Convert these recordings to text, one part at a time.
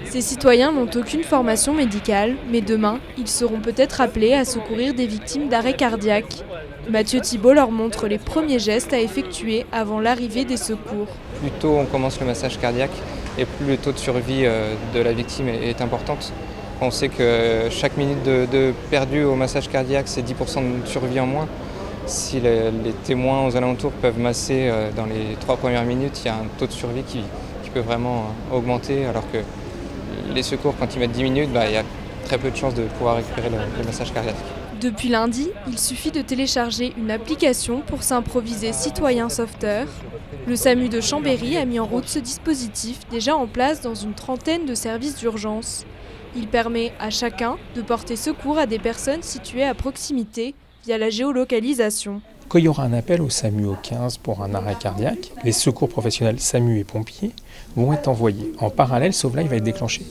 Ces citoyens n'ont aucune formation médicale, mais demain, ils seront peut-être appelés à secourir des victimes d'arrêt cardiaque. Mathieu Thibault leur montre les premiers gestes à effectuer avant l'arrivée des secours. Plus tôt on commence le massage cardiaque et plus le taux de survie de la victime est importante. On sait que chaque minute de perdu au massage cardiaque, c'est 10% de survie en moins. Si les témoins aux alentours peuvent masser dans les 3 premières minutes, il y a un taux de survie qui peut vraiment augmenter, alors que les secours, quand ils mettent 10 minutes, il y a très peu de chances de pouvoir récupérer le massage cardiaque. Depuis lundi, il suffit de télécharger une application pour s'improviser citoyen sauveteur. Le SAMU de Chambéry a mis en route ce dispositif déjà en place dans une trentaine de services d'urgence. Il permet à chacun de porter secours à des personnes situées à proximité via la géolocalisation. Quand il y aura un appel au SAMU au 15 pour un arrêt cardiaque, les secours professionnels SAMU et pompiers vont être envoyés. En parallèle, SauveLife va être déclenché.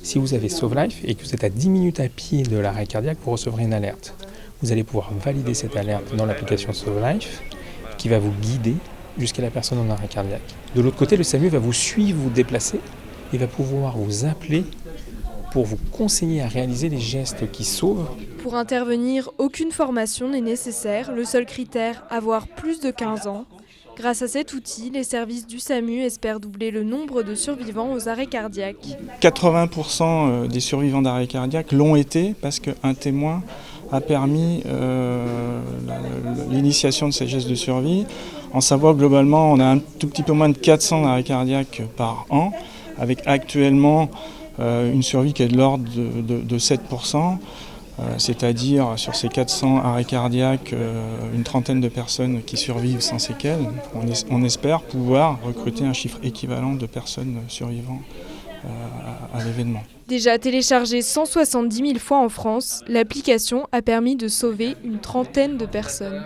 Si vous avez SauveLife et que vous êtes à 10 minutes à pied de l'arrêt cardiaque, vous recevrez une alerte. Vous allez pouvoir valider cette alerte dans l'application SauveLife qui va vous guider jusqu'à la personne en arrêt cardiaque. De l'autre côté, le SAMU va vous suivre, vous déplacer et va pouvoir vous appeler pour vous conseiller à réaliser les gestes qui sauvent. Pour intervenir, aucune formation n'est nécessaire, le seul critère, avoir plus de 15 ans. Grâce à cet outil, les services du SAMU espèrent doubler le nombre de survivants aux arrêts cardiaques. 80% des survivants d'arrêt cardiaque l'ont été parce qu'un témoin a permis l'initiation de ces gestes de survie. En savoir globalement, on a un tout petit peu moins de 400 arrêts cardiaques par an, avec actuellement une survie qui est de l'ordre de 7%. C'est-à-dire sur ces 400 arrêts cardiaques, une trentaine de personnes qui survivent sans séquelles. On espère pouvoir recruter un chiffre équivalent de personnes survivant à l'événement. Déjà téléchargée 170 000 fois en France, l'application a permis de sauver une trentaine de personnes.